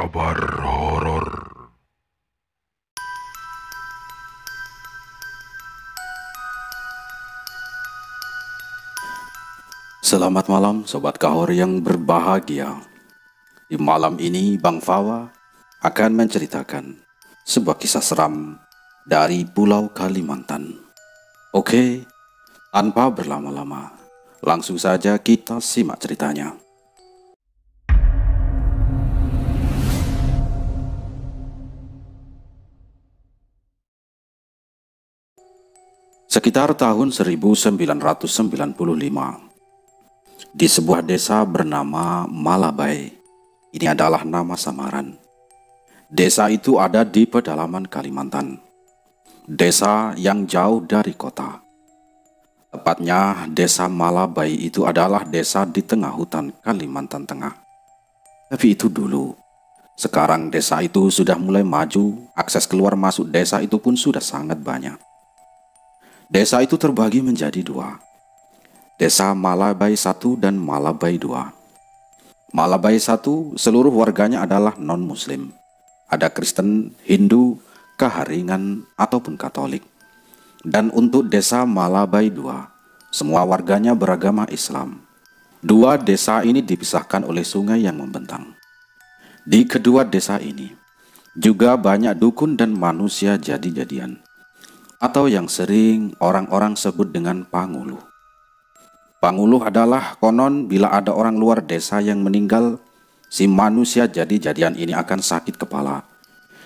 kabar horor. Selamat malam Sobat Kahor yang berbahagia. Di malam ini Bang Fawa akan menceritakan sebuah kisah seram dari Pulau Kalimantan. Oke, tanpa berlama-lama, langsung saja kita simak ceritanya. Sekitar tahun 1995, di sebuah desa bernama Malabai. Ini adalah nama samaran. Desa itu ada di pedalaman Kalimantan. Desa yang jauh dari kota. Tepatnya desa Malabai itu adalah desa di tengah hutan Kalimantan Tengah. Tapi itu dulu. Sekarang desa itu sudah mulai maju, akses keluar masuk desa itu pun sudah sangat banyak. Desa itu terbagi menjadi dua. Desa Malabai 1 dan Malabai 2. Malabai 1 seluruh warganya adalah non-muslim. Ada Kristen, Hindu, Kaharingan, ataupun Katolik. Dan untuk desa Malabai 2, semua warganya beragama Islam. Dua desa ini dipisahkan oleh sungai yang membentang. Di kedua desa ini juga banyak dukun dan manusia jadi-jadian, atau yang sering orang-orang sebut dengan panguluh. Panguluh adalah konon bila ada orang luar desa yang meninggal, si manusia jadi-jadian ini akan sakit kepala.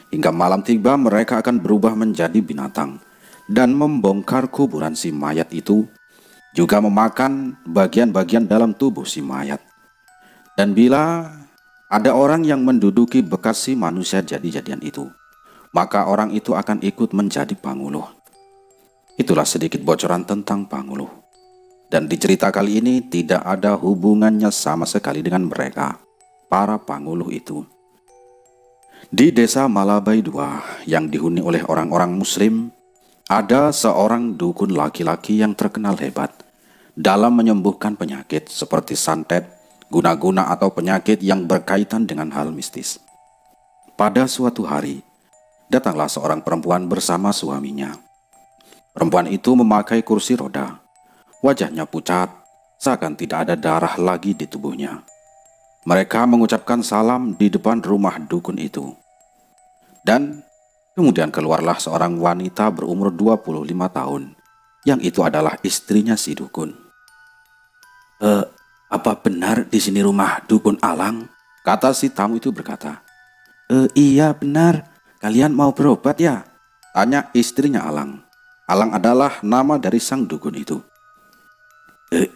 Hingga malam tiba mereka akan berubah menjadi binatang dan membongkar kuburan si mayat itu, juga memakan bagian-bagian dalam tubuh si mayat. Dan bila ada orang yang menduduki bekas si manusia jadi-jadian itu, maka orang itu akan ikut menjadi panguluh. Itulah sedikit bocoran tentang panguluh. Dan di cerita kali ini tidak ada hubungannya sama sekali dengan mereka, para panguluh itu. Di desa Malabai 2 yang dihuni oleh orang-orang muslim, ada seorang dukun laki-laki yang terkenal hebat dalam menyembuhkan penyakit seperti santet, guna-guna atau penyakit yang berkaitan dengan hal mistis. Pada suatu hari, datanglah seorang perempuan bersama suaminya. Perempuan itu memakai kursi roda. Wajahnya pucat, seakan tidak ada darah lagi di tubuhnya. Mereka mengucapkan salam di depan rumah dukun itu. Dan kemudian keluarlah seorang wanita berumur 25 tahun, yang itu adalah istrinya si dukun. Apa benar di sini rumah dukun Alang?" Kata si tamu itu berkata. Iya benar, kalian mau berobat ya?" tanya istrinya Alang. Alang adalah nama dari sang dukun itu.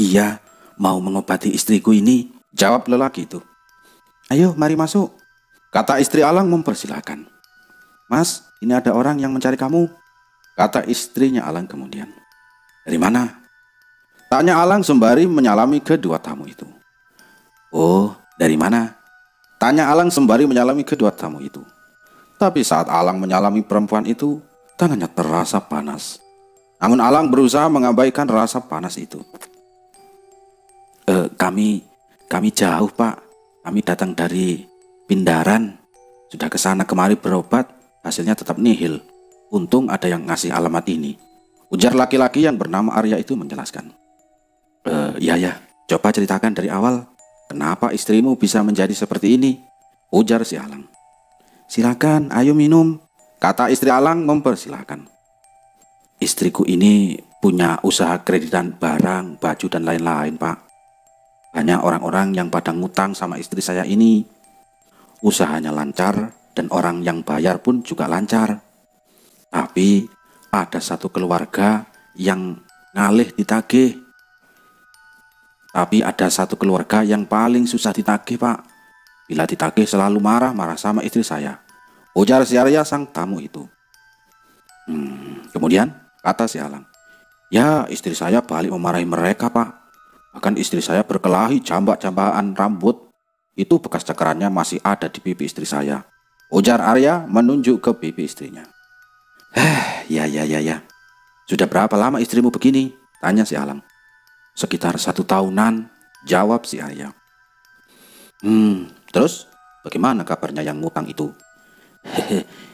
Iya, mau mengobati istriku ini," jawab lelaki itu. "Ayo, mari masuk," kata istri Alang mempersilahkan. "Mas, ini ada orang yang mencari kamu," kata istrinya Alang kemudian. "Dari mana?" tanya Alang sembari menyalami kedua tamu itu. "Oh, dari mana?" tanya Alang sembari menyalami kedua tamu itu. Tapi saat Alang menyalami perempuan itu, tangannya terasa panas. Namun Alang berusaha mengabaikan rasa panas itu. Kami jauh, Pak. Kami datang dari Pindaran. Sudah ke sana kemari berobat, hasilnya tetap nihil. Untung ada yang ngasih alamat ini," ujar laki-laki yang bernama Arya itu menjelaskan. Ya, coba ceritakan dari awal. Kenapa istrimu bisa menjadi seperti ini?" ujar si Alang. "Silakan, ayo minum," kata istri Alang mempersilahkan. "Istriku ini punya usaha kreditan barang, baju dan lain-lain, Pak. Banyak orang-orang yang pada ngutang sama istri saya ini. Usahanya lancar dan orang yang bayar pun juga lancar. Tapi ada satu keluarga yang ngalih ditagih. Tapi ada satu keluarga yang paling susah ditagih, Pak. Bila ditagih selalu marah-marah sama istri saya," ujar si Arya sang tamu itu. Kemudian kata si Alang, "Ya, istri saya balik memarahi mereka, Pak. Bahkan istri saya berkelahi jambak-jambakan rambut. Itu bekas cakarannya masih ada di pipi istri saya," ujar Arya menunjuk ke pipi istrinya. Ya. Sudah berapa lama istrimu begini?" tanya si Alang. "Sekitar 1 tahunan," jawab si Arya. Terus bagaimana kabarnya yang ngutang itu?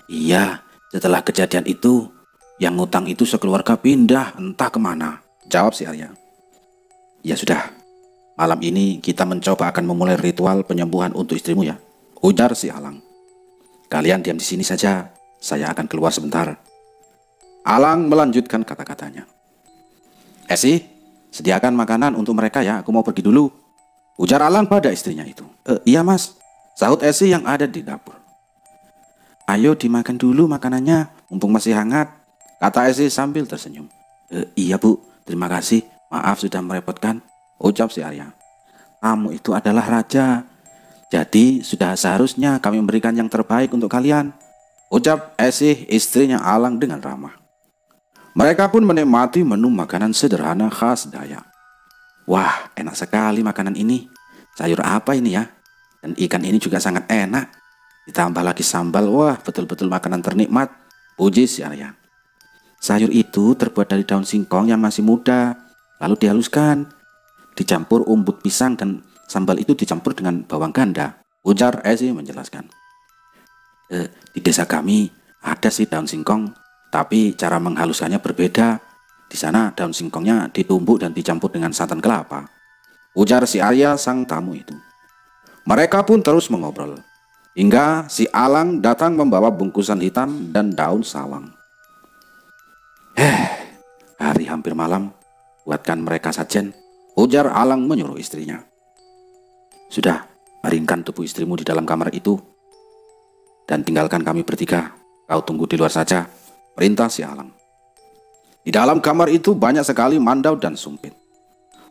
Iya, setelah kejadian itu, yang ngutang itu sekeluarga pindah entah kemana, jawab si Arya. Ya sudah, malam ini kita mencoba akan memulai ritual penyembuhan untuk istrimu ya, ujar si Alang. Kalian diam di sini saja, saya akan keluar sebentar. Alang melanjutkan kata-katanya. Esi, sediakan makanan untuk mereka ya, aku mau pergi dulu, ujar Alang pada istrinya itu. Iya mas, sahut Esi yang ada di dapur. Ayo dimakan dulu makanannya, mumpung masih hangat, kata Esi sambil tersenyum. Iya bu, terima kasih, maaf sudah merepotkan, ucap si Arya. Kamu itu adalah raja, jadi sudah seharusnya kami memberikan yang terbaik untuk kalian, ucap Esi istrinya Alang dengan ramah. Mereka pun menikmati menu makanan sederhana khas Dayak. Wah, enak sekali makanan ini, sayur apa ini ya, dan ikan ini juga sangat enak. Ditambah lagi sambal, wah betul-betul makanan ternikmat, puji si Arya. Sayur itu terbuat dari daun singkong yang masih muda, lalu dihaluskan, dicampur umbut pisang dan sambal itu dicampur dengan bawang ganda, ujar Esi menjelaskan. Di desa kami ada sih daun singkong, tapi cara menghaluskannya berbeda. Di sana daun singkongnya ditumbuk dan dicampur dengan santan kelapa, ujar si Arya sang tamu itu. Mereka pun terus mengobrol, hingga si Alang datang membawa bungkusan hitam dan daun sawang. Hari hampir malam, buatkan mereka sajen, ujar Alang menyuruh istrinya. Sudah, baringkan tubuh istrimu di dalam kamar itu, dan tinggalkan kami bertiga, kau tunggu di luar saja, perintah si Alang. Di dalam kamar itu banyak sekali mandau dan sumpit.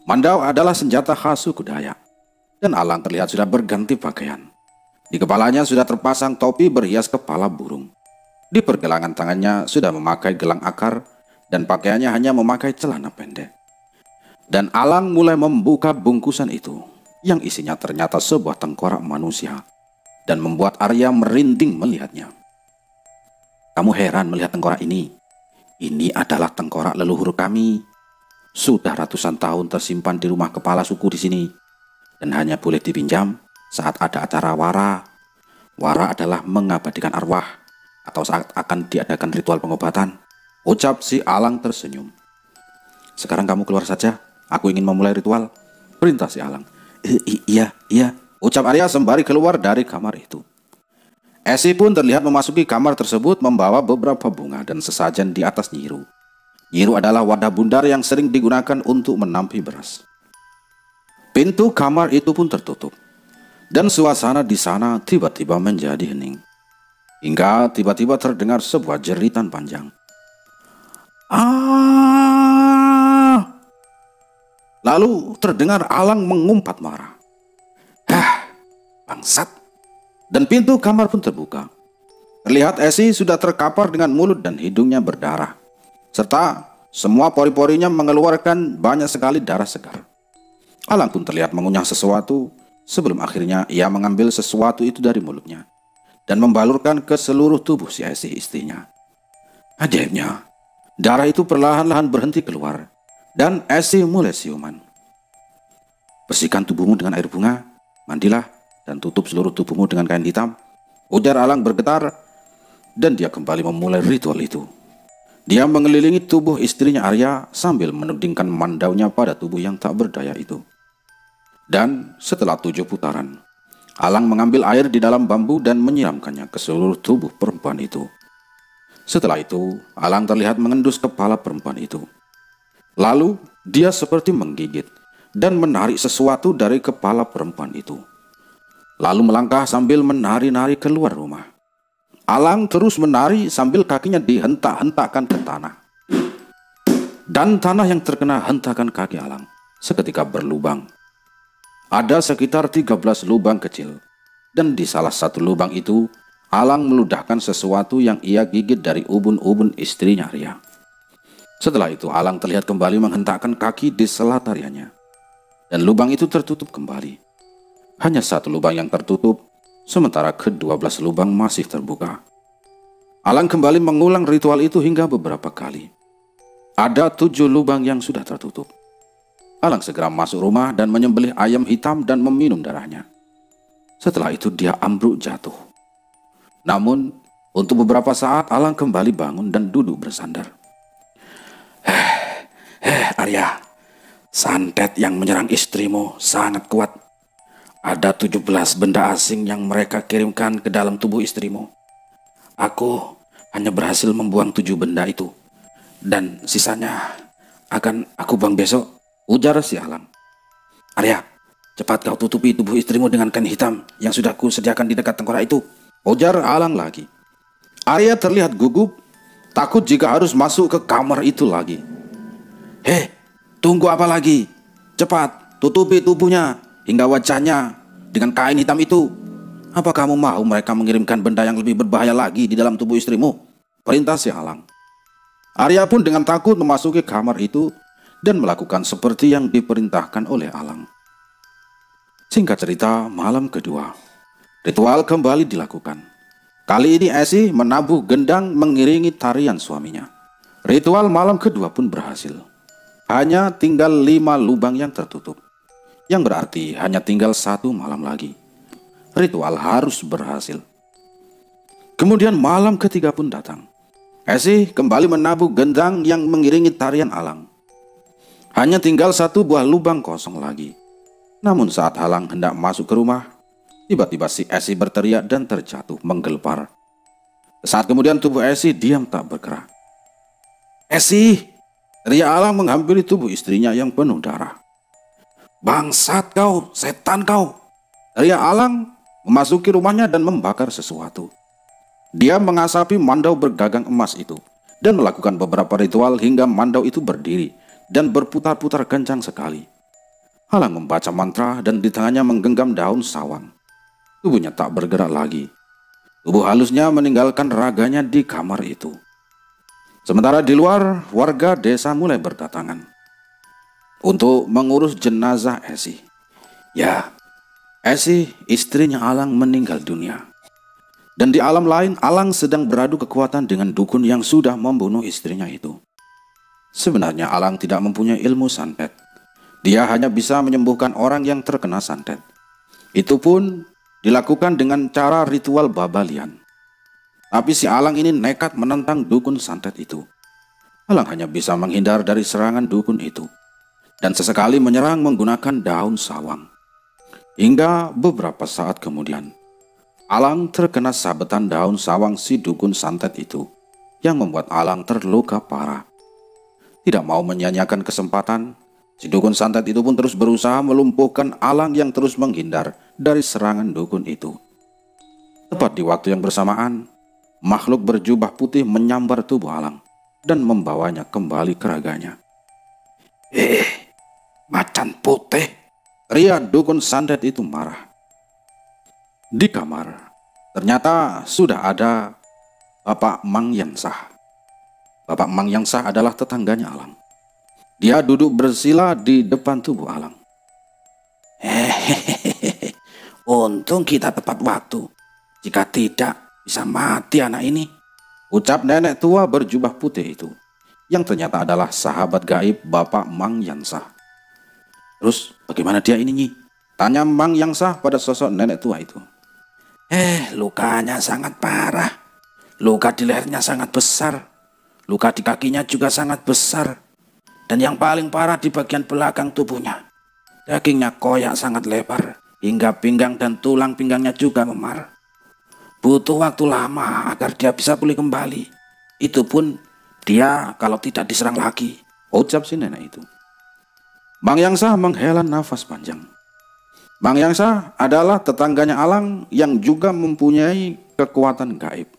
Mandau adalah senjata khas suku Dayak, dan Alang terlihat sudah berganti pakaian. Di kepalanya sudah terpasang topi berhias kepala burung. Di pergelangan tangannya sudah memakai gelang akar, dan pakaiannya hanya memakai celana pendek. Dan Alang mulai membuka bungkusan itu, yang isinya ternyata sebuah tengkorak manusia, dan membuat Arya merinding melihatnya. Kamu heran melihat tengkorak ini? Ini adalah tengkorak leluhur kami. Sudah ratusan tahun tersimpan di rumah kepala suku di sini, dan hanya boleh dipinjam saat ada acara wara. Wara adalah mengabadikan arwah, atau saat akan diadakan ritual pengobatan, ucap si Alang tersenyum. Sekarang kamu keluar saja, aku ingin memulai ritual, perintah si Alang. Iya, ucap Arya sembari keluar dari kamar itu. Esi pun terlihat memasuki kamar tersebut membawa beberapa bunga dan sesajen di atas nyiru. Nyiru adalah wadah bundar yang sering digunakan untuk menampi beras. Pintu kamar itu pun tertutup, dan suasana di sana tiba-tiba menjadi hening. Hingga tiba-tiba terdengar sebuah jeritan panjang. Lalu terdengar Alang mengumpat marah. Bangsat! Dan pintu kamar pun terbuka. Terlihat Esi sudah terkapar dengan mulut dan hidungnya berdarah, serta semua pori-porinya mengeluarkan banyak sekali darah segar. Alang pun terlihat mengunyah sesuatu, sebelum akhirnya ia mengambil sesuatu itu dari mulutnya dan membalurkan ke seluruh tubuh si Esi istrinya. Ajaibnya, darah itu perlahan-lahan berhenti keluar, dan Esi mulai siuman. Bersihkan tubuhmu dengan air bunga, mandilah, dan tutup seluruh tubuhmu dengan kain hitam, ujar Alang bergetar, dan dia kembali memulai ritual itu. Dia mengelilingi tubuh istrinya Arya sambil menudingkan mandaunya pada tubuh yang tak berdaya itu. Dan setelah 7 putaran, Alang mengambil air di dalam bambu dan menyiramkannya ke seluruh tubuh perempuan itu. Setelah itu, Alang terlihat mengendus kepala perempuan itu. Lalu, dia seperti menggigit dan menarik sesuatu dari kepala perempuan itu. Lalu melangkah sambil menari-nari keluar rumah. Alang terus menari sambil kakinya dihentak-hentakkan ke tanah. Dan tanah yang terkena hentakan kaki Alang seketika berlubang. Ada sekitar 13 lubang kecil, dan di salah satu lubang itu Alang meludahkan sesuatu yang ia gigit dari ubun-ubun istrinya Arya. Setelah itu Alang terlihat kembali menghentakkan kaki di sela tariannya, dan lubang itu tertutup kembali. Hanya satu lubang yang tertutup, sementara ke-12 lubang masih terbuka. Alang kembali mengulang ritual itu hingga beberapa kali. Ada 7 lubang yang sudah tertutup. Alang segera masuk rumah dan menyembelih ayam hitam dan meminum darahnya. Setelah itu dia ambruk jatuh. Namun, untuk beberapa saat Alang kembali bangun dan duduk bersandar. Arya, santet yang menyerang istrimu sangat kuat. Ada 17 benda asing yang mereka kirimkan ke dalam tubuh istrimu. Aku hanya berhasil membuang 7 benda itu. Dan sisanya akan aku buang besok, ujar si Alang. Arya, cepat kau tutupi tubuh istrimu dengan kain hitam yang sudah kusediakan di dekat tengkorak itu, ujar Alang lagi. Arya terlihat gugup, takut jika harus masuk ke kamar itu lagi. Tunggu apa lagi? Cepat, tutupi tubuhnya hingga wajahnya dengan kain hitam itu. Apa kamu mau mereka mengirimkan benda yang lebih berbahaya lagi di dalam tubuh istrimu? Perintah si Alang. Arya pun dengan takut memasuki kamar itu dan melakukan seperti yang diperintahkan oleh Alang. Singkat cerita, malam kedua, ritual kembali dilakukan. Kali ini Esi menabuh gendang mengiringi tarian suaminya. Ritual malam kedua pun berhasil. Hanya tinggal 5 lubang yang tertutup, yang berarti hanya tinggal 1 malam lagi. Ritual harus berhasil. Kemudian malam ketiga pun datang. Esi kembali menabuh gendang yang mengiringi tarian Alang. Hanya tinggal 1 buah lubang kosong lagi. Namun saat Alang hendak masuk ke rumah, tiba-tiba si Esi berteriak dan terjatuh menggelepar. Saat kemudian tubuh Esi diam tak bergerak. Esi! Teriak Alang menghampiri tubuh istrinya yang penuh darah. Bangsat kau, setan kau! Teriak Alang memasuki rumahnya dan membakar sesuatu. Dia mengasapi mandau bergagang emas itu dan melakukan beberapa ritual hingga mandau itu berdiri dan berputar-putar kencang sekali. Alang membaca mantra dan di tangannya menggenggam daun sawang. Tubuhnya tak bergerak lagi. Tubuh halusnya meninggalkan raganya di kamar itu. Sementara di luar, warga desa mulai berdatangan untuk mengurus jenazah Esi. Ya, Esi, istrinya Alang, meninggal dunia. Dan di alam lain, Alang sedang beradu kekuatan dengan dukun yang sudah membunuh istrinya itu. Sebenarnya Alang tidak mempunyai ilmu santet. Dia hanya bisa menyembuhkan orang yang terkena santet. Itu pun dilakukan dengan cara ritual babalian. Tapi si Alang ini nekat menentang dukun santet itu. Alang hanya bisa menghindar dari serangan dukun itu dan sesekali menyerang menggunakan daun sawang. Hingga beberapa saat kemudian, Alang terkena sabetan daun sawang si dukun santet itu yang membuat Alang terluka parah. Tidak mau menyia-nyiakan kesempatan, si dukun santet itu pun terus berusaha melumpuhkan Alang yang terus menghindar dari serangan dukun itu. Tepat di waktu yang bersamaan, makhluk berjubah putih menyambar tubuh Alang dan membawanya kembali ke raganya. Macan putih! Teriak dukun santet itu marah. Di kamar, ternyata sudah ada Bapak Mang Yangsah. Bapak Mang Yangsah adalah tetangganya Alang. Dia duduk bersila di depan tubuh Alang. Untung kita tepat waktu. Jika tidak, bisa mati anak ini, ucap nenek tua berjubah putih itu, yang ternyata adalah sahabat gaib Bapak Mang Yangsah. Terus bagaimana dia ini, Nyi? Tanya Mang Yangsah pada sosok nenek tua itu. Lukanya sangat parah. Luka di lehernya sangat besar. Luka di kakinya juga sangat besar. Dan yang paling parah di bagian belakang tubuhnya. Dagingnya koyak sangat lebar, hingga pinggang dan tulang pinggangnya juga memar. Butuh waktu lama agar dia bisa pulih kembali. Itu pun dia kalau tidak diserang lagi, ucap si nenek itu. Mang Yangsah menghela nafas panjang. Mang Yangsah adalah tetangganya Alang yang juga mempunyai kekuatan gaib.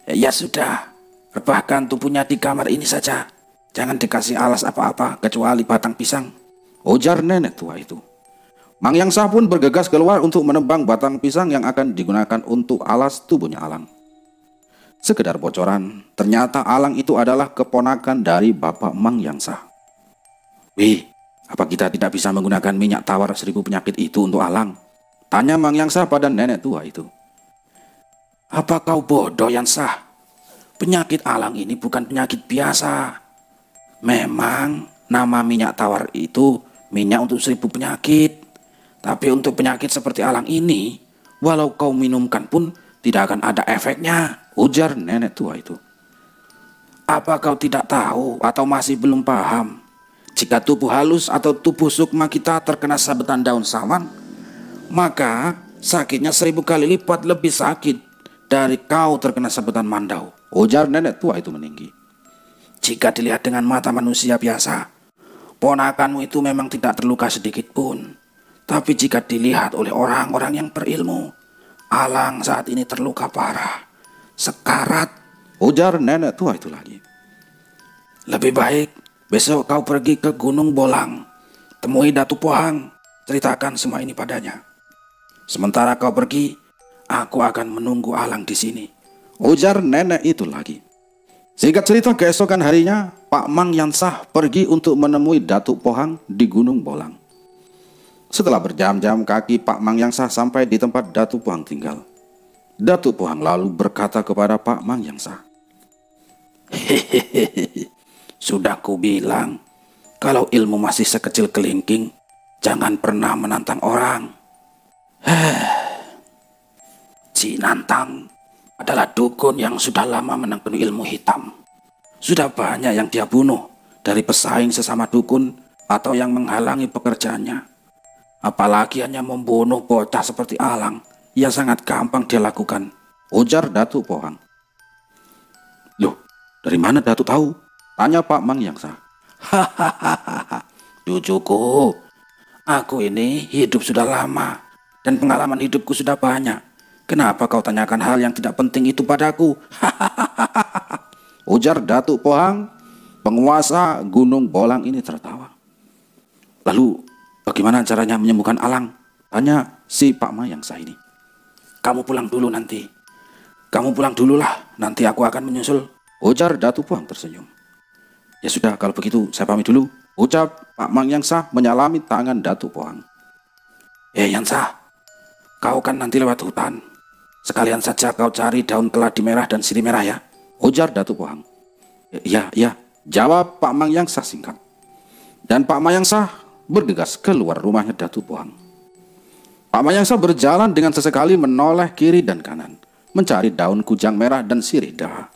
Ya sudah, rebahkan tubuhnya di kamar ini saja. Jangan dikasih alas apa-apa kecuali batang pisang, ujar nenek tua itu. Mang Yangsah pun bergegas keluar untuk menebang batang pisang yang akan digunakan untuk alas tubuhnya Alang. Sekedar bocoran, ternyata Alang itu adalah keponakan dari Bapak Mang Yangsah. Wih, apa kita tidak bisa menggunakan minyak tawar 1000 penyakit itu untuk Alang? Tanya Mang Yangsah pada nenek tua itu. Apa kau bodoh, Yangsah? Penyakit Alang ini bukan penyakit biasa. Memang nama minyak tawar itu minyak untuk 1000 penyakit. Tapi untuk penyakit seperti Alang ini, Walau kau minumkan pun tidak akan ada efeknya, ujar nenek tua itu. Apa kau tidak tahu atau masih belum paham? Jika tubuh halus atau tubuh sukma kita terkena sabetan daun sawan, maka sakitnya 1000 kali lipat lebih sakit dari kau terkena sabetan mandau, ujar nenek tua itu meninggi. Jika dilihat dengan mata manusia biasa, ponakanmu itu memang tidak terluka sedikit pun. Tapi jika dilihat oleh orang-orang yang berilmu, Alang saat ini terluka parah, sekarat, ujar nenek tua itu lagi. Lebih baik besok kau pergi ke Gunung Bolang, temui Datu Pohang, ceritakan semua ini padanya. Sementara kau pergi, aku akan menunggu Alang di sini, ujar nenek itu lagi. Singkat cerita, keesokan harinya Pak Mang Yansah pergi untuk menemui Datu Pohang di Gunung Bolang. Setelah berjam-jam kaki, Pak Mang Yansah sampai di tempat Datu Pohang tinggal. Datu Pohang lalu berkata kepada Pak Mang Yansah, "Hehehe, sudah kubilang, kalau ilmu masih sekecil kelingking, jangan pernah menantang orang." Cinantang adalah dukun yang sudah lama menekuni ilmu hitam. Sudah banyak yang dia bunuh, dari pesaing sesama dukun atau yang menghalangi pekerjaannya. Apalagi hanya membunuh bocah seperti Alang, yang sangat gampang dia lakukan, ujar Datu Pohang. Loh, dari mana Datu tahu? Tanya Pak Mang Yansah. Hahaha, cucuku, aku ini hidup sudah lama dan pengalaman hidupku sudah banyak. Kenapa kau tanyakan hal yang tidak penting itu padaku? Hahaha, ujar Datu Pohang. Penguasa Gunung Bolang ini tertawa. Lalu, bagaimana caranya menyembuhkan Alang? Tanya si Pak Mang Yansah ini. Kamu pulang dulu nanti. Kamu pulang dululah, nanti aku akan menyusul, ujar Datu Pohang tersenyum. Ya sudah, kalau begitu saya pamit dulu, ucap Pak Mang Yansah menyalami tangan Datu Pohang. Yansah, kau kan nanti lewat hutan. Sekalian saja kau cari daun keladi merah dan sirih merah ya, ujar Datu Pohang. Ya, jawab Pak Mang Yansah singkat. Dan Pak Mang Yansah bergegas keluar rumahnya Datu Pohang. Pak Mang Yansah berjalan dengan sesekali menoleh kiri dan kanan, mencari daun kujang merah dan sirih daha.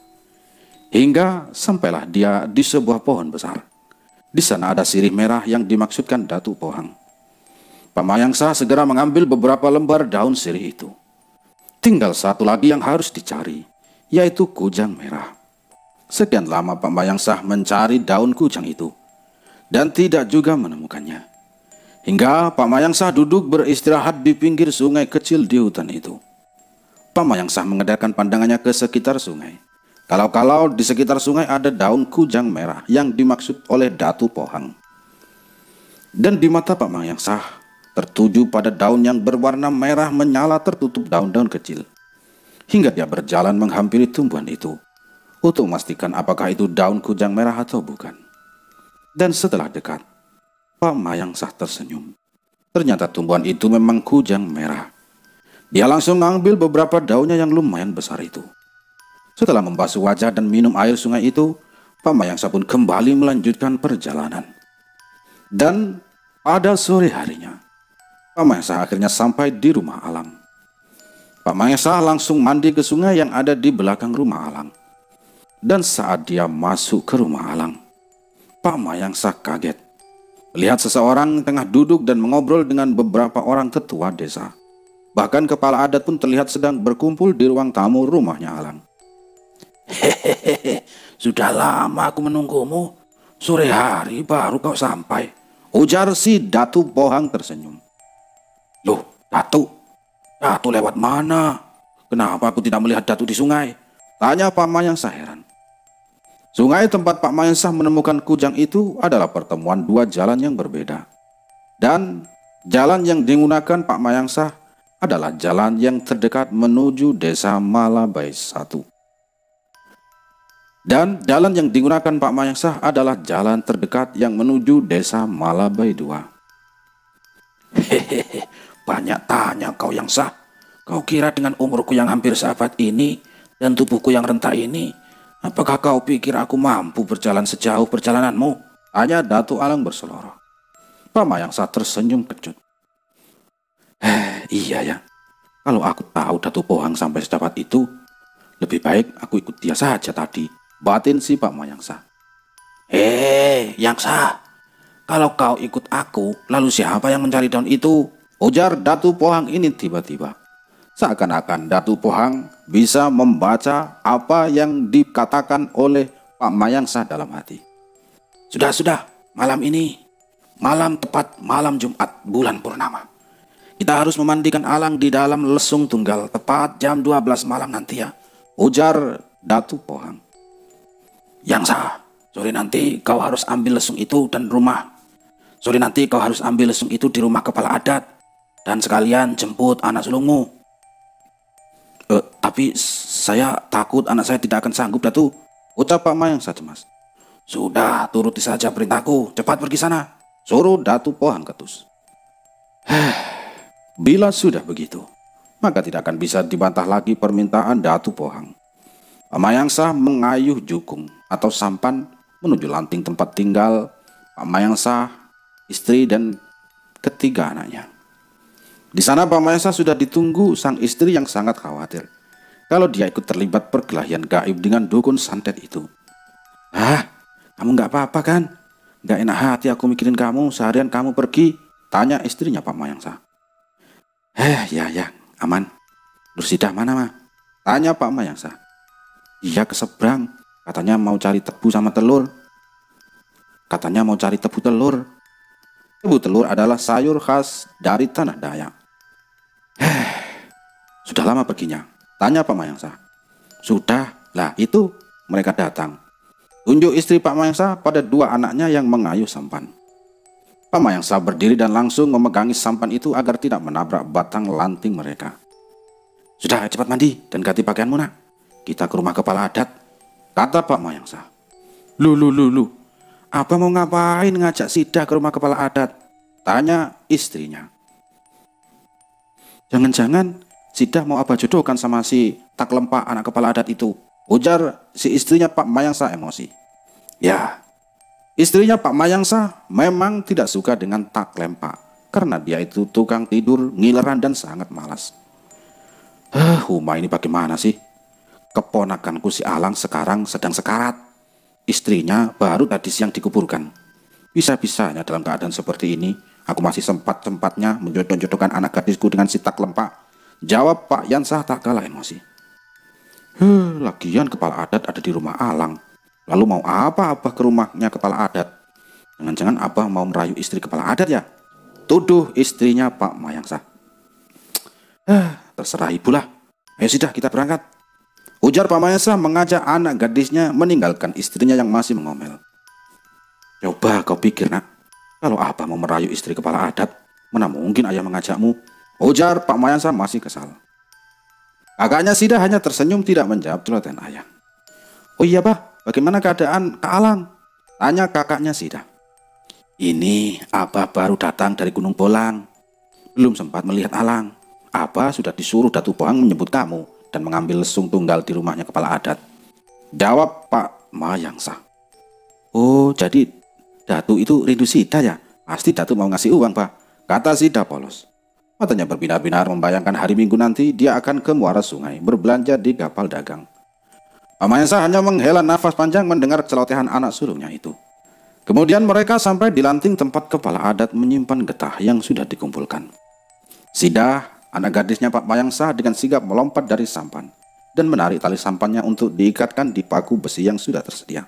Hingga sampailah dia di sebuah pohon besar. Di sana ada sirih merah yang dimaksudkan Datu Pohang. Pak Mang Yansah segera mengambil beberapa lembar daun sirih itu. Tinggal satu lagi yang harus dicari, yaitu kujang merah. Sekian lama Pak Mang Yansah mencari daun kujang itu, dan tidak juga menemukannya. Hingga Pak Mang Yansah duduk beristirahat di pinggir sungai kecil di hutan itu. Pak Mang Yansah mengedarkan pandangannya ke sekitar sungai. Kalau-kalau di sekitar sungai ada daun kujang merah yang dimaksud oleh Datu Pohang. Dan di mata Pak Mang Yansah tertuju pada daun yang berwarna merah menyala tertutup daun-daun kecil. Hingga dia berjalan menghampiri tumbuhan itu untuk memastikan apakah itu daun kujang merah atau bukan. Dan setelah dekat, Pak Mang Yansah tersenyum. Ternyata tumbuhan itu memang kujang merah. Dia langsung mengambil beberapa daunnya yang lumayan besar itu. Setelah membasuh wajah dan minum air sungai itu, Pak Mang Yansah pun kembali melanjutkan perjalanan. Dan pada sore harinya, Pak Mang Yansah akhirnya sampai di rumah Alang. Pak Mang Yansah langsung mandi ke sungai yang ada di belakang rumah Alang. Dan saat dia masuk ke rumah Alang, Pak Mang Yansah kaget melihat seseorang tengah duduk dan mengobrol dengan beberapa orang tetua desa. Bahkan kepala adat pun terlihat sedang berkumpul di ruang tamu rumahnya Alang. Hehehe, sudah lama aku menunggumu. Sore hari baru kau sampai, ujar si Datu Pohang tersenyum. Loh, Datu lewat mana? Kenapa aku tidak melihat Datu di sungai? Tanya Pak Mang Yansah heran. Sungai tempat Pak Mang Yansah menemukan kujang itu adalah pertemuan dua jalan yang berbeda. Dan jalan yang digunakan Pak Mang Yansah adalah jalan yang terdekat menuju desa Malabai 1. Dan jalan yang digunakan Pak Mang Yansah adalah jalan terdekat yang menuju desa Malabai 2. Hehehe, banyak tanya kau Yansah. Kau kira dengan umurku yang hampir seabad ini dan tubuhku yang renta ini, apakah kau pikir aku mampu berjalan sejauh perjalananmu? Tanya Datu Alang berseloroh. Pak Mang Yansah tersenyum kecut. Iya ya, Kalau aku tahu Datu Pohang sampai sedapat itu, lebih baik aku ikut dia saja tadi, batin si Pak Mayangsa. Yang Sah, kalau kau ikut aku, lalu siapa yang mencari daun itu? Ujar Datu Pohang ini tiba-tiba. Seakan-akan Datu Pohang bisa membaca apa yang dikatakan oleh Pak Mayangsa dalam hati. Sudah, malam ini, malam tepat malam Jumat bulan purnama. Kita harus memandikan Alang di dalam lesung tunggal tepat jam 12 malam nanti ya, ujar Datu Pohang. Yang Sah, sore nanti kau harus ambil lesung itu dan Sore nanti kau harus ambil lesung itu di rumah kepala adat dan sekalian jemput anak sulungmu. Tapi saya takut anak saya tidak akan sanggup, Datu, ucap Pak Mayangsa cemas. Sudah, turuti saja perintahku, cepat pergi sana, suruh Datu Pohang ketus. Bila sudah begitu, maka tidak akan bisa dibantah lagi permintaan Datu Pohang. Pak Mayangsa mengayuh jukung atau sampan menuju lanting tempat tinggal Pak Mayangsa, istri dan ketiga anaknya. Di sana Pak Mayangsa sudah ditunggu sang istri yang sangat khawatir kalau dia ikut terlibat perkelahian gaib dengan dukun santet itu. Kamu nggak apa-apa kan? Nggak enak hati aku mikirin kamu, seharian kamu pergi, tanya istrinya Pak Mayangsa. Ya, aman. Nur Sidah mana, mah? Tanya Pak Mayangsa. Iya ke seberang, katanya mau cari tebu sama telur. Tebu telur adalah sayur khas dari tanah Dayak. Sudah lama perginya? Tanya Pak Mayangsa. Sudah, lah itu mereka datang. Tunjuk istri Pak Mayangsa pada dua anaknya yang mengayuh sampan. Pak Mayangsa berdiri dan langsung memegangi sampan itu agar tidak menabrak batang lanting mereka. Sudah, cepat mandi dan ganti pakaianmu, nak. Kita ke rumah kepala adat, kata Pak Mayangsa. Lu, apa mau ngapain ngajak Sidah ke rumah kepala adat? Tanya istrinya. Jangan-jangan Sidah mau apa jodohkan sama si Tak Lempak anak kepala adat itu, ujar si istrinya Pak Mayangsa emosi. Ya, istrinya Pak Mayangsa memang tidak suka dengan Tak Lempak karena dia itu tukang tidur, ngileran dan sangat malas. Huma ini bagaimana sih? Keponakanku si Alang sekarang sedang sekarat. Istrinya baru tadi siang dikuburkan. Bisa-bisanya dalam keadaan seperti ini aku masih sempat-sempatnya menjodoh-jodohkan anak gadisku dengan si Tak Lempak, jawab Pak Yansah tak kalah emosi. Lagian kepala adat ada di rumah Alang. Lalu mau apa Abah ke rumahnya kepala adat? Jangan-jangan Abah mau merayu istri kepala adat ya? Tuduh istrinya Pak Mayangsa. Terserah ibulah. Ayo sudah kita berangkat, ujar Pak Mayangsa mengajak anak gadisnya meninggalkan istrinya yang masih mengomel. Coba kau pikir, nak, kalau Abah mau merayu istri kepala adat, mana mungkin ayah mengajakmu, ujar Pak Mayangsa masih kesal. Kakaknya Sidah hanya tersenyum tidak menjawab celotehan ayah. Oh iya, Bah, bagaimana keadaan Kak Alang? Tanya kakaknya Sidah. Ini Abah baru datang dari Gunung Bolang. Belum sempat melihat Alang. Abah sudah disuruh Datu Pohang menyebut kamu dan mengambil lesung tunggal di rumahnya kepala adat, jawab Pak Mayangsa. Oh, jadi Datu itu rindu Sidah ya? Pasti Datu mau ngasih uang, Pak, kata Sidah polos. Matanya berbinar-binar membayangkan hari Minggu nanti dia akan ke muara sungai berbelanja di kapal dagang. Pak Mayangsa hanya menghela nafas panjang mendengar celotehan anak sulungnya itu. Kemudian mereka sampai di lanting tempat kepala adat menyimpan getah yang sudah dikumpulkan. Sidah, anak gadisnya Pak Mayangsa, dengan sigap melompat dari sampan dan menarik tali sampannya untuk diikatkan di paku besi yang sudah tersedia.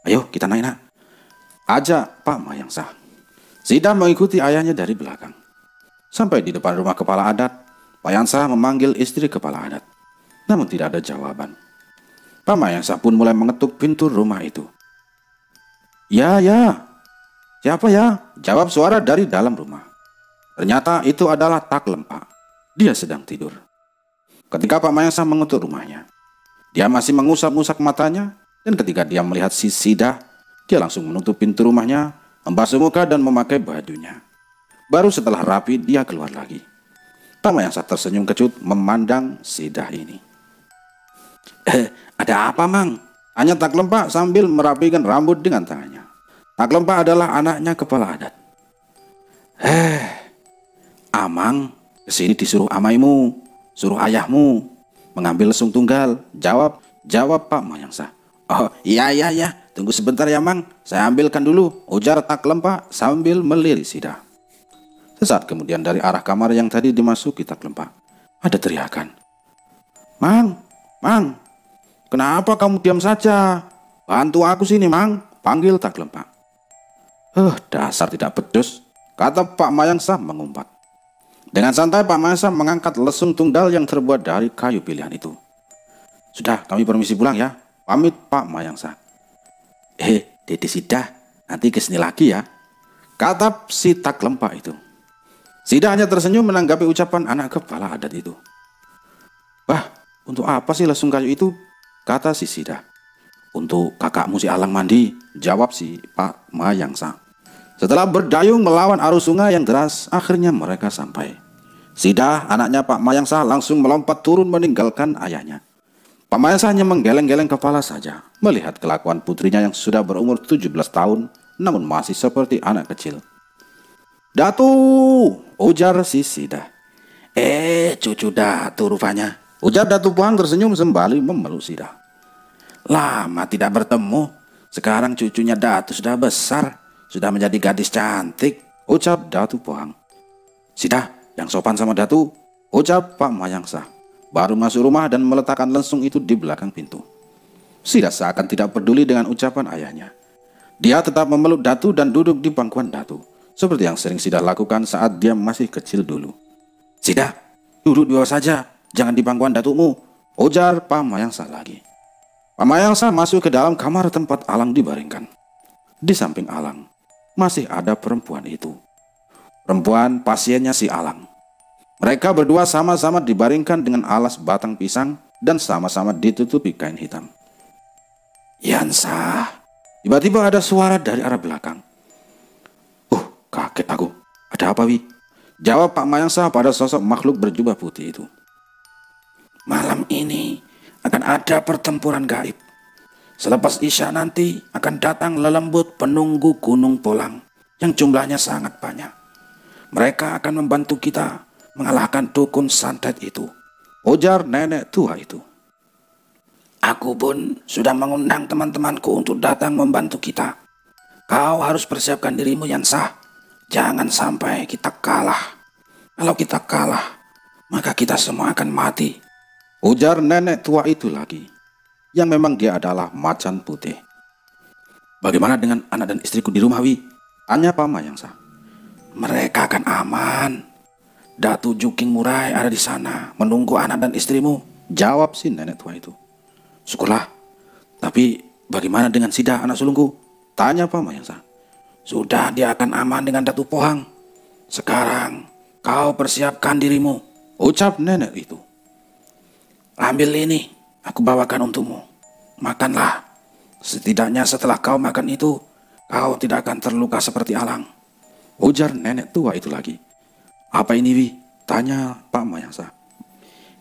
Ayo kita naik, nak, ajak Pak Mayangsa. Sidah mengikuti ayahnya dari belakang. Sampai di depan rumah kepala adat, Pak Mayangsa memanggil istri kepala adat, namun tidak ada jawaban. Pak Mayangsa pun mulai mengetuk pintu rumah itu. Ya, siapa ya? Jawab suara dari dalam rumah. Ternyata itu adalah Tak Lempak. Dia sedang tidur. Ketika Pak Mayangsa mengetuk rumahnya, dia masih mengusap-usap matanya, dan ketika dia melihat si Sidah, dia langsung menutup pintu rumahnya, membasuh muka dan memakai bajunya. Baru setelah rapi dia keluar lagi. Pak Mayangsa tersenyum kecut memandang Sidah ini. Ada apa, Mang? Tanya Tak Lempak sambil merapikan rambut dengan tangannya. Tak Lempak adalah anaknya kepala adat. Amang Kesini disuruh amaimu, suruh ayahmu mengambil lesung tunggal. Jawab Pak Mayangsa. Oh iya, tunggu sebentar ya Mang, saya ambilkan dulu, ujar Taklem Pak sambil melirik Sidah. Sesaat kemudian dari arah kamar yang tadi dimasuki Taklem Pak, ada teriakan. Mang, kenapa kamu diam saja? Bantu aku sini Mang, panggil Taklem Pak. Dasar tidak becus, kata Pak Mayangsa mengumpat. Dengan santai Pak Mayangsa mengangkat lesung tunggal yang terbuat dari kayu pilihan itu. Sudah, kami permisi pulang ya, pamit Pak Mayangsa. Dede Sidah, nanti kesini lagi ya, kata si Taklem Pak itu. Sidah hanya tersenyum menanggapi ucapan anak kepala adat itu. Wah, untuk apa sih lesung kayu itu? Kata si Sidah. Untuk kakakmu si Alang mandi, jawab si Pak Mayangsa. Setelah berdayung melawan arus sungai yang deras, akhirnya mereka sampai. Sidah, anaknya Pak Mayangsa, langsung melompat turun meninggalkan ayahnya. Pak Mayangsa hanya menggeleng-geleng kepala saja, melihat kelakuan putrinya yang sudah berumur 17 tahun, namun masih seperti anak kecil. Datu, ujar si Sidah. Cucu Datu rupanya, ujar Datu Pohang tersenyum sembali memeluk Sidah. Lama tidak bertemu, sekarang cucunya Datu sudah besar, sudah menjadi gadis cantik, ucap Datu Pohang. Sidah, yang sopan sama Datu, ucap Pak Mayangsa. Baru masuk rumah dan meletakkan lesung itu di belakang pintu. Sidah seakan tidak peduli dengan ucapan ayahnya. Dia tetap memeluk Datu dan duduk di pangkuan Datu, seperti yang sering Sidah lakukan saat dia masih kecil dulu. Sidah, duduk di bawah saja, jangan di pangkuan Datumu, ujar Pak Mayangsa lagi. Pak Mayangsa masuk ke dalam kamar tempat Alang dibaringkan. Di samping Alang masih ada perempuan itu. Perempuan pasiennya si Alang. Mereka berdua sama-sama dibaringkan dengan alas batang pisang dan sama-sama ditutupi kain hitam. Yansa, tiba-tiba ada suara dari arah belakang. Kaget aku. Ada apa, Wi? Jawab Pak Mayangsa pada sosok makhluk berjubah putih itu. Malam ini akan ada pertempuran gaib. Selepas Isya nanti akan datang lelembut penunggu Gunung Polang yang jumlahnya sangat banyak. Mereka akan membantu kita mengalahkan dukun santet itu, ujar nenek tua itu. Aku pun sudah mengundang teman-temanku untuk datang membantu kita. Kau harus persiapkan dirimu, Yansa. Jangan sampai kita kalah. Kalau kita kalah, maka kita semua akan mati, ujar nenek tua itu lagi, yang memang dia adalah macan putih. Bagaimana dengan anak dan istriku di rumah, Wi? Tanya Pak Mayangsa. Mereka akan aman. Datu Juking Murai ada di sana menunggu anak dan istrimu, jawab si nenek tua itu. Syukurlah. Tapi bagaimana dengan Sidah anak sulungku? Tanya Pak Mayangsa. Sudah, dia akan aman dengan Datu Pohang. Sekarang kau persiapkan dirimu, ucap nenek itu. Ambil ini, aku bawakan untukmu. Makanlah. Setidaknya setelah kau makan itu, kau tidak akan terluka seperti Alang, ujar nenek tua itu lagi. Apa ini, Wi? Tanya Pak Mayangsa.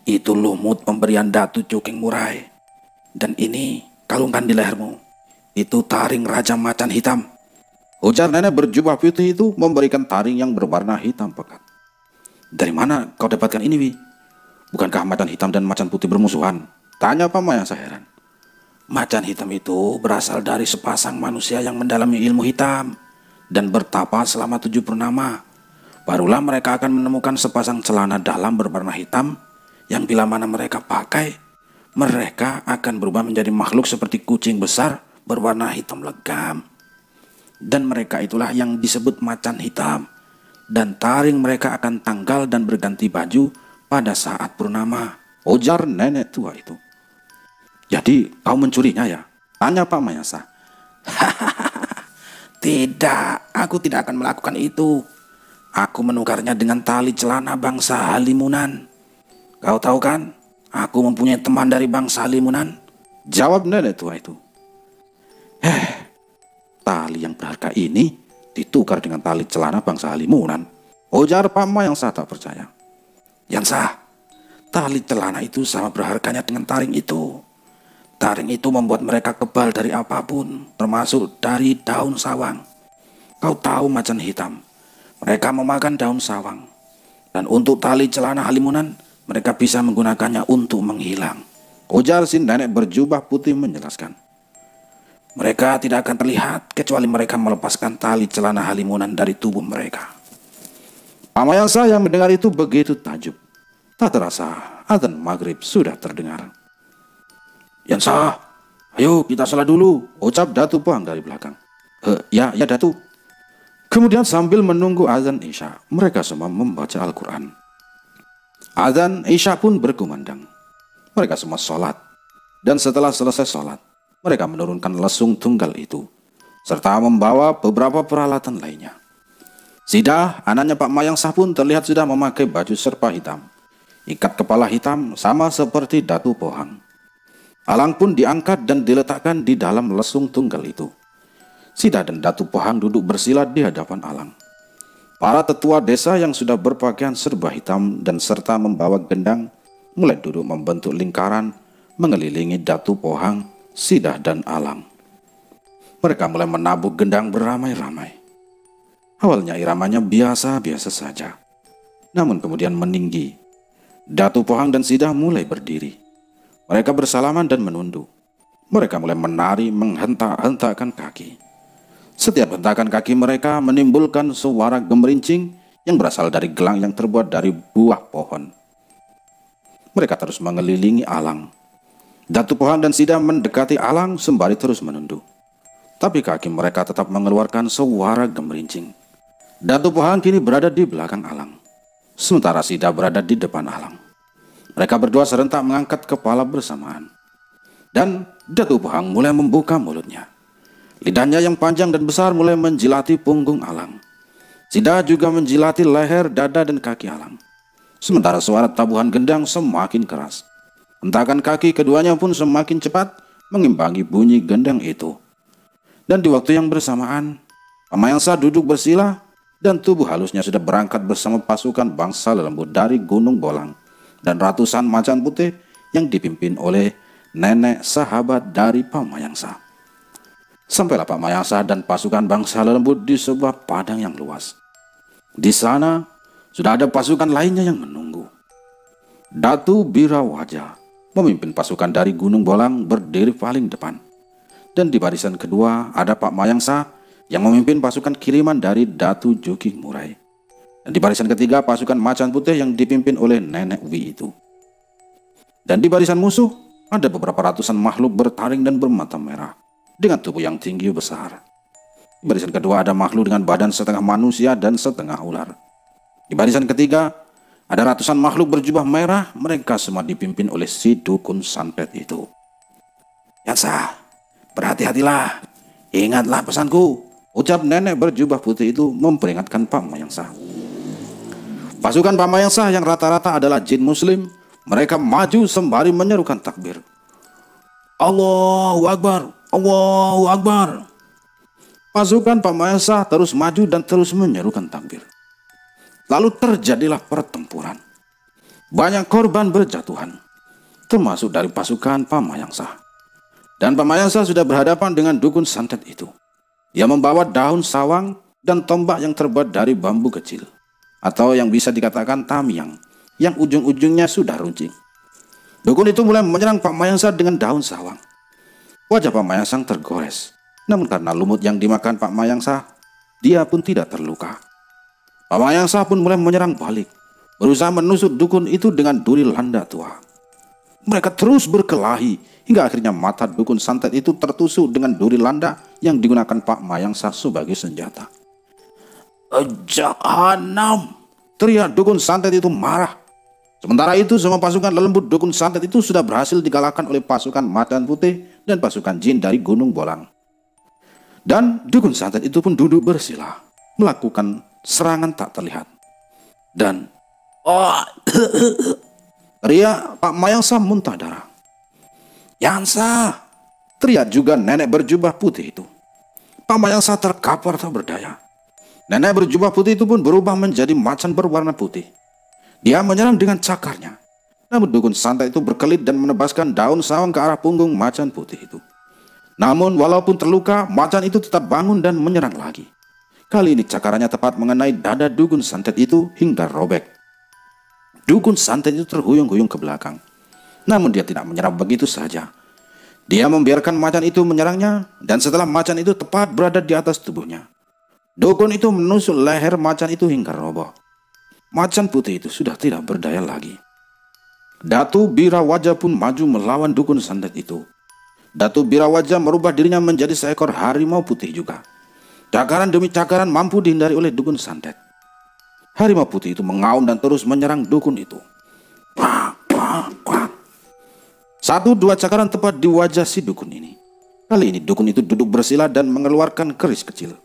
Itu lumut pemberian Datu Juking Murai. Dan ini kalungkan di lehermu. Itu taring Raja Macan Hitam, ujar nenek berjubah putih itu memberikan taring yang berwarna hitam pekat. Dari mana kau dapatkan ini, Wi? Bukankah macan hitam dan macan putih bermusuhan? Tanya Pak Mayangsa heran. Macan hitam itu berasal dari sepasang manusia yang mendalami ilmu hitam dan bertapa selama 7 purnama. Barulah mereka akan menemukan sepasang celana dalam berwarna hitam yang bila mana mereka pakai, mereka akan berubah menjadi makhluk seperti kucing besar berwarna hitam legam. Dan mereka itulah yang disebut macan hitam. Dan taring mereka akan tanggal dan berganti baju pada saat purnama, ujar nenek tua itu. Jadi kau mencurinya ya? Tanya Pak Mayangsa. Tidak, aku tidak akan melakukan itu. Aku menukarnya dengan tali celana bangsa Halimunan. Kau tahu kan, aku mempunyai teman dari bangsa Halimunan, jawab nenek tua itu. Tali yang berharga ini ditukar dengan tali celana bangsa Halimunan, ujar Pak Mayangsa tak percaya. Yansa, tali celana itu sama berharganya dengan taring itu. Taring itu membuat mereka kebal dari apapun, termasuk dari daun sawang. Kau tahu macan hitam, mereka memakan daun sawang. Dan untuk tali celana halimunan, mereka bisa menggunakannya untuk menghilang. Ujar si nenek berjubah putih menjelaskan. Mereka tidak akan terlihat kecuali mereka melepaskan tali celana halimunan dari tubuh mereka. Pak Mayangsa yang mendengar itu begitu takjub. Tak terasa adzan maghrib sudah terdengar. Yansa, ayo kita salat dulu, ucap Datu Pohang dari belakang. Ya Datu. Kemudian sambil menunggu azan Isya, mereka semua membaca Al-Quran. Azan Isya pun berkumandang. Mereka semua sholat. Dan setelah selesai sholat, mereka menurunkan lesung tunggal itu, serta membawa beberapa peralatan lainnya. Sidah, anaknya Pak Mayangsa pun terlihat sudah memakai baju serba hitam, ikat kepala hitam sama seperti Datu Pohang. Alang pun diangkat dan diletakkan di dalam lesung tunggal itu. Sidah dan Datu Pohang duduk bersila di hadapan Alang. Para tetua desa yang sudah berpakaian serba hitam dan serta membawa gendang mulai duduk membentuk lingkaran mengelilingi Datu Pohang, Sidah dan Alang. Mereka mulai menabuk gendang beramai-ramai. Awalnya iramanya biasa-biasa saja, namun kemudian meninggi. Datu Pohang dan Sidah mulai berdiri. Mereka bersalaman dan menunduk. Mereka mulai menari menghentak-hentakkan kaki. Setiap hentakan kaki mereka menimbulkan suara gemerincing yang berasal dari gelang yang terbuat dari buah pohon. Mereka terus mengelilingi Alang. Datu Pohang dan Sidah mendekati Alang sembari terus menunduk. Tapi kaki mereka tetap mengeluarkan suara gemerincing. Datu Pohang kini berada di belakang Alang, sementara Sidah berada di depan Alang. Mereka berdua serentak mengangkat kepala bersamaan. Dan Datu Pohang mulai membuka mulutnya. Lidahnya yang panjang dan besar mulai menjilati punggung Alang. Sidah juga menjilati leher, dada, dan kaki Alang. Sementara suara tabuhan gendang semakin keras. Hentakan kaki keduanya pun semakin cepat mengimbangi bunyi gendang itu. Dan di waktu yang bersamaan, Pak Mayangsa duduk bersila dan tubuh halusnya sudah berangkat bersama pasukan bangsa lelembut dari Gunung Bolang dan ratusan macan putih yang dipimpin oleh nenek sahabat dari Pak Mayangsa. Sampailah Pak Mayangsa dan pasukan bangsa lelembut di sebuah padang yang luas. Di sana sudah ada pasukan lainnya yang menunggu. Datu Birawaja memimpin pasukan dari Gunung Bolang berdiri paling depan. Dan di barisan kedua ada Pak Mayangsa yang memimpin pasukan kiriman dari Datu Juki Murai. Dan di barisan ketiga pasukan macan putih yang dipimpin oleh Nenek Wi itu. Dan di barisan musuh ada beberapa ratusan makhluk bertaring dan bermata merah dengan tubuh yang tinggi besar. Di barisan kedua ada makhluk dengan badan setengah manusia dan setengah ular. Di barisan ketiga ada ratusan makhluk berjubah merah, mereka semua dipimpin oleh si dukun santet itu. Yansa, berhati-hatilah, ingatlah pesanku, ucap nenek berjubah putih itu memperingatkan Pak Mayangsa. Pasukan Pak Mayangsa yang rata-rata adalah jin muslim, mereka maju sembari menyerukan takbir. Allahu Akbar, Allahu Akbar. Pasukan Pak Mayangsa terus maju dan terus menyerukan takbir. Lalu terjadilah pertempuran. Banyak korban berjatuhan, termasuk dari pasukan Pak Mayangsa. Dan Pak Mayangsa sudah berhadapan dengan dukun santet itu. Dia membawa daun sawang dan tombak yang terbuat dari bambu kecil, atau yang bisa dikatakan tamiang, yang ujung-ujungnya sudah runcing. Dukun itu mulai menyerang Pak Mayangsa dengan daun sawang. Wajah Pak Mayangsa tergores, namun karena lumut yang dimakan Pak Mayangsa, dia pun tidak terluka. Pak Mayangsa pun mulai menyerang balik, berusaha menusuk dukun itu dengan duri landa tua. Mereka terus berkelahi hingga akhirnya mata dukun santet itu tertusuk dengan duri landa yang digunakan Pak Mayangsa sebagai senjata. Jahanam! Teriak dukun santet itu marah. Sementara itu semua pasukan lelembut dukun santet itu sudah berhasil dikalahkan oleh pasukan macan putih dan pasukan jin dari Gunung Bolang. Dan dukun santet itu pun duduk bersila, melakukan serangan tak terlihat. Dan teriak Pak Mayangsa muntah darah. Yansa! Teriak juga nenek berjubah putih itu. Pak Mayangsa terkapar tak berdaya. Nenek berjubah putih itu pun berubah menjadi macan berwarna putih. Dia menyerang dengan cakarnya. Namun dukun santet itu berkelit dan menebaskan daun sawang ke arah punggung macan putih itu. Namun walaupun terluka, macan itu tetap bangun dan menyerang lagi. Kali ini cakarannya tepat mengenai dada dukun santet itu hingga robek. Dukun santet itu terhuyung-huyung ke belakang. Namun dia tidak menyerang begitu saja. Dia membiarkan macan itu menyerangnya, dan setelah macan itu tepat berada di atas tubuhnya, dukun itu menusuk leher macan itu hingga roboh. Macan putih itu sudah tidak berdaya lagi. Datu Birawaja pun maju melawan dukun santet itu. Datu Birawaja merubah dirinya menjadi seekor harimau putih juga. Cakaran demi cakaran mampu dihindari oleh dukun santet. Harimau putih itu mengaum dan terus menyerang dukun itu. Quak, quak, quak. 1-2 cakaran tepat di wajah si dukun ini. Kali ini dukun itu duduk bersila dan mengeluarkan keris kecil.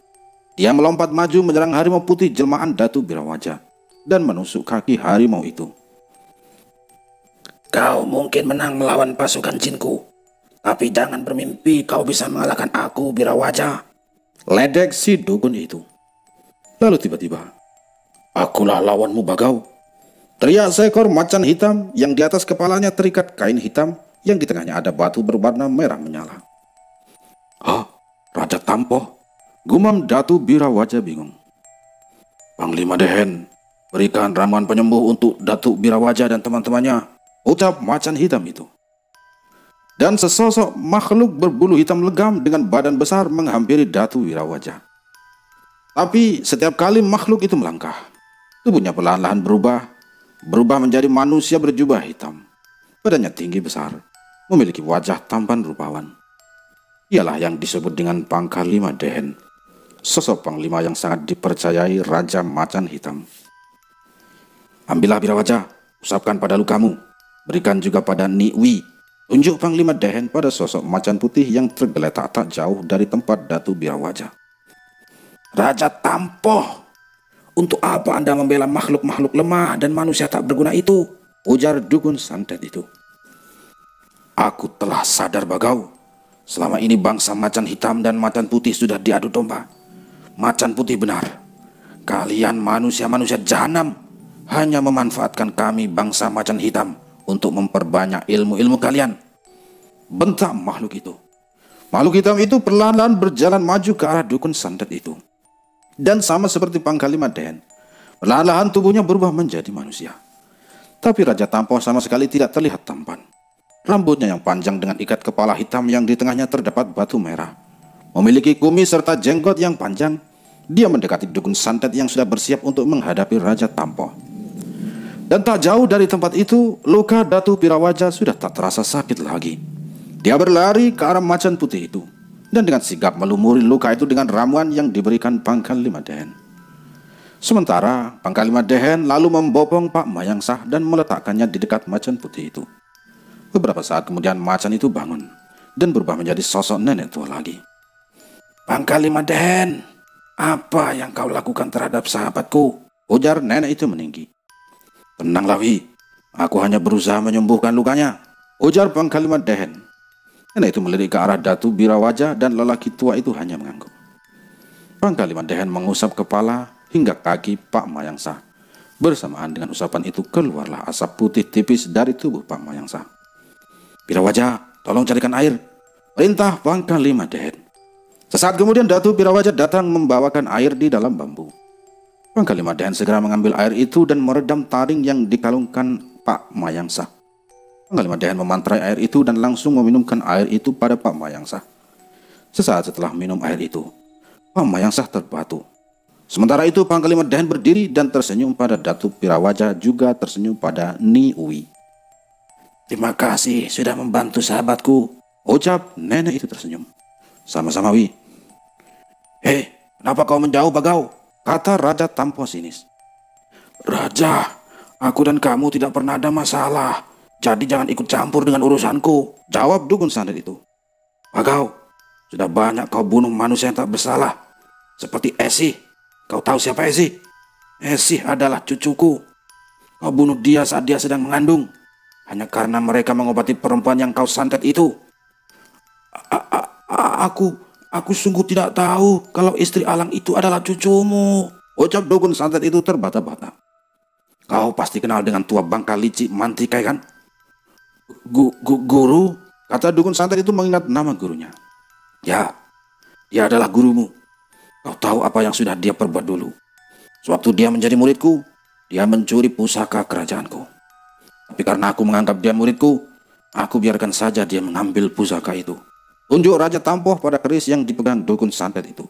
Dia melompat maju menyerang harimau putih jelmaan Datu Birawaja dan menusuk kaki harimau itu. Kau mungkin menang melawan pasukan jinku, tapi jangan bermimpi kau bisa mengalahkan aku, Birawaja. Ledek si dukun itu. Lalu tiba-tiba, akulah lawanmu, Bagau. Teriak seekor macan hitam yang di atas kepalanya terikat kain hitam yang di tengahnya ada batu berwarna merah menyala. Ah, Raja Tampoh, gumam Datu Birawaja bingung. Panglima Dehen, berikan ramuan penyembuh untuk Datu Birawaja dan teman-temannya, ucap macan hitam itu. Dan sesosok makhluk berbulu hitam legam dengan badan besar menghampiri Datu Birawaja. Tapi setiap kali makhluk itu melangkah, tubuhnya perlahan-lahan berubah menjadi manusia berjubah hitam. Badannya tinggi besar, memiliki wajah tampan rupawan. Ialah yang disebut dengan Panglima Dehen, sosok panglima yang sangat dipercayai Raja Macan Hitam. Ambillah Birawaja, usapkan pada lukamu, berikan juga pada Niwi. Tunjuk Panglima Dehen pada sosok macan putih yang tergeletak tak jauh dari tempat Datu Birawaja. Raja Tampoh, untuk apa Anda membela makhluk-makhluk lemah dan manusia tak berguna itu? Ujar dukun santet itu. Aku telah sadar, Bagau. Selama ini bangsa macan hitam dan macan putih sudah diadu domba. Macan putih benar. Kalian manusia-manusia jahanam hanya memanfaatkan kami bangsa macan hitam untuk memperbanyak ilmu-ilmu kalian. Bentak makhluk itu. Makhluk hitam itu perlahan-lahan berjalan maju ke arah dukun santet itu. Dan sama seperti Panglima Dehen, perlahan-lahan tubuhnya berubah menjadi manusia. Tapi Raja Tampoh sama sekali tidak terlihat tampan. Rambutnya yang panjang dengan ikat kepala hitam yang di tengahnya terdapat batu merah. Memiliki kumis serta jenggot yang panjang, dia mendekati dukun santet yang sudah bersiap untuk menghadapi Raja Tampoh. Dan tak jauh dari tempat itu, luka Datu Birawaja sudah tak terasa sakit lagi. Dia berlari ke arah macan putih itu, dan dengan sigap melumuri luka itu dengan ramuan yang diberikan Panglima Dehen. Sementara Panglima Dehen lalu membopong Pak Mayangsah dan meletakkannya di dekat macan putih itu. Beberapa saat kemudian macan itu bangun dan berubah menjadi sosok nenek tua lagi. Panglima Dehen, apa yang kau lakukan terhadap sahabatku? Ujar nenek itu meninggi. Tenanglah Wi, aku hanya berusaha menyembuhkan lukanya, ujar Panglima Dehen. Nenek itu melirik ke arah Datu Birawaja dan lelaki tua itu hanya mengangguk. Panglima Dehen mengusap kepala hingga kaki Pak Mayangsah. Bersamaan dengan usapan itu keluarlah asap putih tipis dari tubuh Pak Mayangsah. Birawaja, tolong carikan air, perintah Panglima Dehen. Sesaat kemudian Datu Birawaja datang membawakan air di dalam bambu. Panglima Dehen segera mengambil air itu dan meredam taring yang dikalungkan Pak Mayangsah. Panglima Dehen memantrai air itu dan langsung meminumkan air itu pada Pak Mayangsah. Sesaat setelah minum air itu, Pak Mayangsah terbatu. Sementara itu Panglima Dehen berdiri dan tersenyum pada Datu Birawaja, juga tersenyum pada Niwi. Terima kasih sudah membantu sahabatku, ucap nenek itu tersenyum. Sama-sama Wi. Hei, kenapa kau menjauh, Bagau? Kata Raja Tampoh sinis. Raja, aku dan kamu tidak pernah ada masalah, jadi jangan ikut campur dengan urusanku, jawab dukun santet itu. Bagau, sudah banyak kau bunuh manusia yang tak bersalah, seperti Esi. Kau tahu siapa Esi? Esi adalah cucuku. Kau bunuh dia saat dia sedang mengandung, hanya karena mereka mengobati perempuan yang kau santet itu. Aku sungguh tidak tahu kalau istri Alang itu adalah cucumu, ucap dukun santet itu terbata-bata. Kau pasti kenal dengan tua bangka licik Mantikai kan? Guru, kata dukun santet itu mengingat nama gurunya. Ya, dia adalah gurumu. Kau tahu apa yang sudah dia perbuat dulu. Sewaktu dia menjadi muridku, dia mencuri pusaka kerajaanku. Tapi karena aku menganggap dia muridku, aku biarkan saja dia mengambil pusaka itu. Tunjuk Raja Tampoh pada keris yang dipegang dukun santet itu.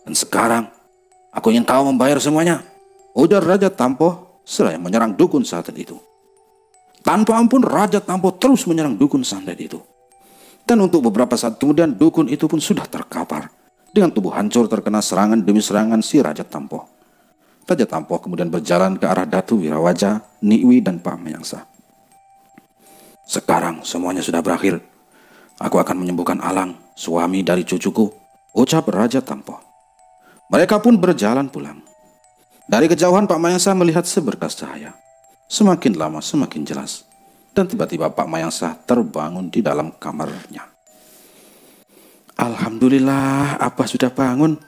Dan sekarang, aku ingin kau membayar semuanya, ujar Raja Tampoh seraya menyerang dukun santet itu. Tanpa ampun Raja Tampoh terus menyerang dukun santet itu. Dan untuk beberapa saat kemudian dukun itu pun sudah terkapar dengan tubuh hancur terkena serangan demi serangan si Raja Tampoh. Raja Tampoh kemudian berjalan ke arah Datu Wirawaja, Nikwi, dan Pak Mayangsa. Sekarang semuanya sudah berakhir. Aku akan menyembuhkan Alang, suami dari cucuku, ucap Raja Tampoh. Mereka pun berjalan pulang. Dari kejauhan Pak Mayangsa melihat seberkas cahaya. Semakin lama semakin jelas. Dan tiba-tiba Pak Mayangsa terbangun di dalam kamarnya. Alhamdulillah, Abah sudah bangun.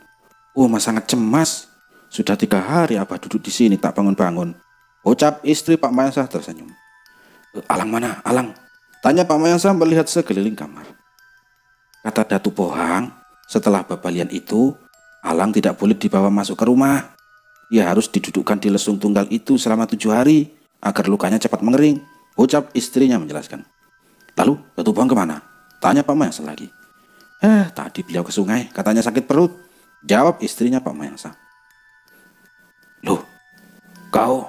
Mas sangat cemas. Sudah 3 hari Abah duduk di sini tak bangun-bangun, ucap istri Pak Mayangsa tersenyum. Alang mana, Alang? Tanya Pak Mayangsa melihat sekeliling kamar. Kata Datu Pohang, setelah babalian itu, Alang tidak boleh dibawa masuk ke rumah. Ia harus didudukkan di lesung tunggal itu selama 7 hari, agar lukanya cepat mengering, ucap istrinya menjelaskan. Lalu Datu Pohang kemana? Tanya Pak Mayangsa lagi. Tadi beliau ke sungai, katanya sakit perut, jawab istrinya Pak Mayangsa. Loh, kau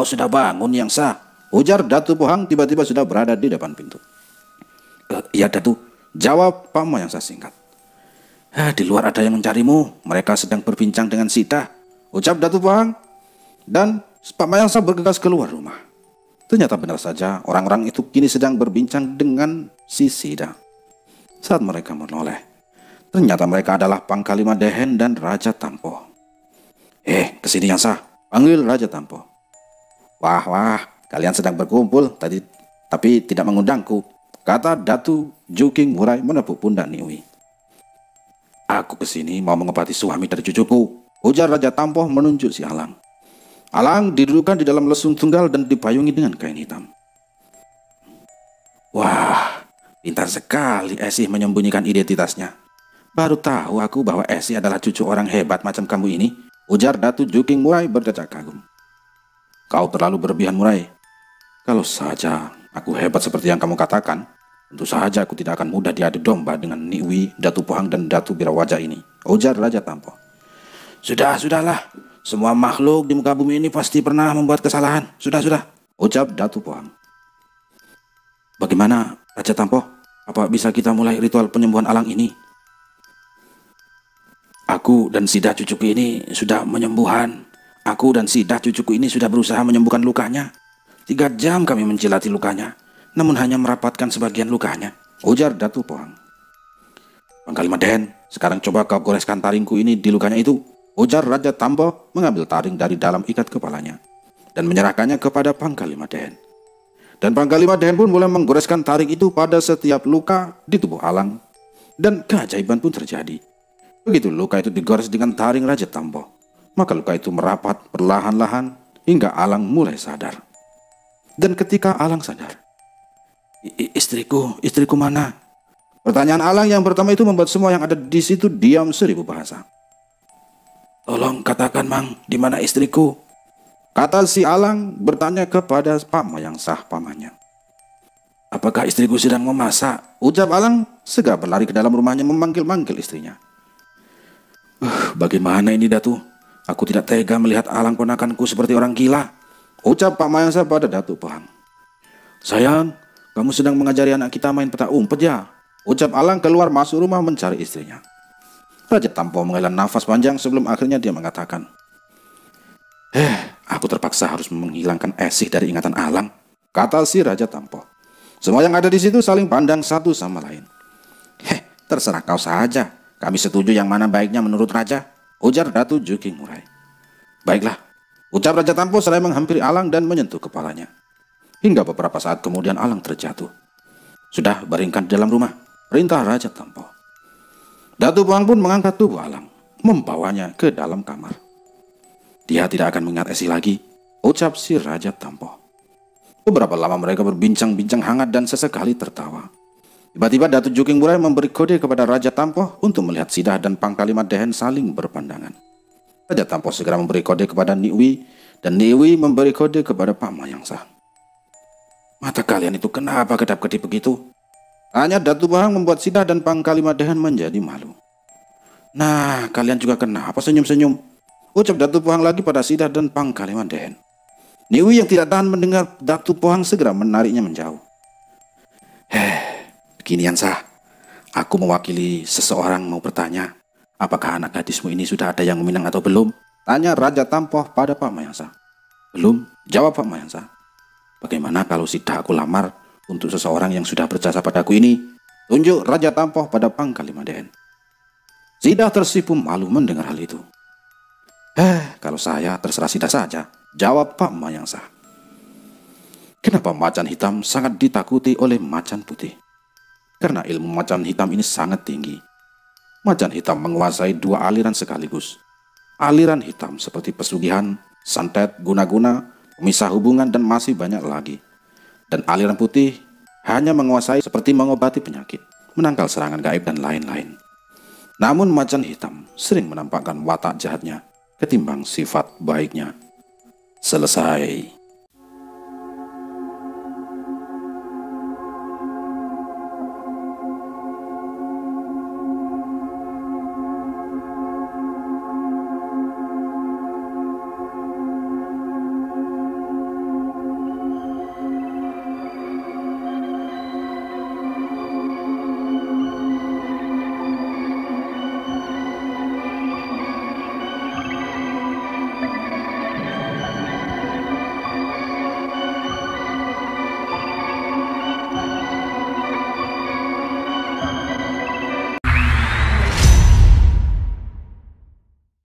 sudah bangun yang sah, ujar Datu Pohang tiba-tiba sudah berada di depan pintu. Iya Datu, jawab Pak Mayangsa singkat. Di luar ada yang mencarimu, mereka sedang berbincang dengan Sida, ucap Datu Pohang. Dan Pak Mayangsa bergegas keluar rumah. Ternyata benar saja orang-orang itu kini sedang berbincang dengan si Sida. Saat mereka menoleh, ternyata mereka adalah Pangkalima Dehen dan Raja Tampoh. Kesini yang sah, panggil Raja Tampoh. Wah, kalian sedang berkumpul tadi, tapi tidak mengundangku, kata Datu Juking Murai menepuk pundak Niwi. Aku kesini mau mengobati suami dari cucuku, ujar Raja Tampoh menunjuk si Alang. Alang didudukkan di dalam lesung tunggal dan dipayungi dengan kain hitam. Wah, pintar sekali Esi menyembunyikan identitasnya. Baru tahu aku bahwa Esi adalah cucu orang hebat macam kamu ini, ujar Datu Juking Murai berdecak kagum. Kau terlalu berlebihan Murai. Kalau saja aku hebat seperti yang kamu katakan, tentu saja aku tidak akan mudah diadu domba dengan Nikwi, Datu Pohang, dan Datu Wirawaja ini, ujar Raja Tampoh. Sudahlah. Semua makhluk di muka bumi ini pasti pernah membuat kesalahan. Sudah, ucap Datu Pohang. Bagaimana, Raja Tampoh? Apa bisa kita mulai ritual penyembuhan Alang ini? Aku dan Sida cucuku ini sudah berusaha menyembuhkan lukanya. 3 jam kami menjilati lukanya, namun hanya merapatkan sebagian lukanya, ujar Datu Pohang. Pangkalima Den, sekarang coba kau goreskan taringku ini di lukanya itu, ujar Raja Tampoh mengambil taring dari dalam ikat kepalanya dan menyerahkannya kepada Pangkalima Den. Dan Pangkalima Den pun mulai menggoreskan taring itu pada setiap luka di tubuh Alang. Dan keajaiban pun terjadi. Begitu luka itu digores dengan taring Raja Tampoh, maka luka itu merapat perlahan-lahan hingga Alang mulai sadar. Dan ketika Alang sadar, istriku mana? Pertanyaan Alang yang pertama itu membuat semua yang ada di situ diam 1000 bahasa. Tolong katakan Mang, di mana istriku? Kata si Alang bertanya kepada Pak Mayangsah pamannya. Apakah istriku sedang memasak? Ucap Alang segera berlari ke dalam rumahnya memanggil-manggil istrinya. Bagaimana ini Datu? Aku tidak tega melihat Alang ponakanku seperti orang gila, ucap Pak Mayangsa pada Datu Pohang. Sayang, kamu sedang mengajari anak kita main petak umpet ya? Ucap Alang keluar masuk rumah mencari istrinya. Raja Tampoh menghela nafas panjang sebelum akhirnya dia mengatakan, aku terpaksa harus menghilangkan Esih dari ingatan Alang, kata si Raja Tampoh. Semua yang ada di situ saling pandang satu sama lain. Terserah kau saja. Kami setuju yang mana baiknya menurut Raja, ujar Datu Juking Murai. Baiklah, ucap Raja Tampoh seraya menghampiri Alang dan menyentuh kepalanya. Hingga beberapa saat kemudian Alang terjatuh. Sudah baringkan di dalam rumah, perintah Raja Tampoh. Datu Pohang pun mengangkat tubuh Alang, membawanya ke dalam kamar. Dia tidak akan mengingat Esih lagi, ucap si Raja Tampoh. Beberapa lama mereka berbincang-bincang hangat dan sesekali tertawa. Tiba-tiba Datu Juking Murai memberi kode kepada Raja Tampoh untuk melihat Sidah dan Pangkalima Dehen saling berpandangan. Raja Tampoh segera memberi kode kepada Nikwi dan Niwi memberi kode kepada Pak Mayangsa. Mata kalian itu kenapa kedap-kedip begitu? Tanya Datu Pohang membuat Sidah dan Pang Kalimadehan menjadi malu. Nah, kalian juga kenapa senyum-senyum? Ucap Datu Pohang lagi pada Sidah dan Pang Kalimadehan. Niwi yang tidak tahan mendengar Datu Pohang segera menariknya menjauh. Beginian sah. Aku mewakili seseorang mau bertanya, apakah anak gadismu ini sudah ada yang meminang atau belum? Tanya Raja Tampoh pada Pak Mayangsa. Belum, jawab Pak Mayangsa. Bagaimana kalau Sidah aku lamar untuk seseorang yang sudah berjasa padaku ini? Tunjuk Raja Tampoh pada Pang Kalimadehan. Sidah tersipu malu mendengar hal itu. Kalau saya terserah Sidah saja, jawab Pak Mayangsa. Kenapa macan hitam sangat ditakuti oleh macan putih? Karena ilmu macan hitam ini sangat tinggi. Macan hitam menguasai dua aliran sekaligus. Aliran hitam seperti pesugihan, santet, guna-guna, pemisah hubungan, dan masih banyak lagi. Dan aliran putih hanya menguasai seperti mengobati penyakit, menangkal serangan gaib, dan lain-lain. Namun macan hitam sering menampakkan watak jahatnya ketimbang sifat baiknya. Selesai.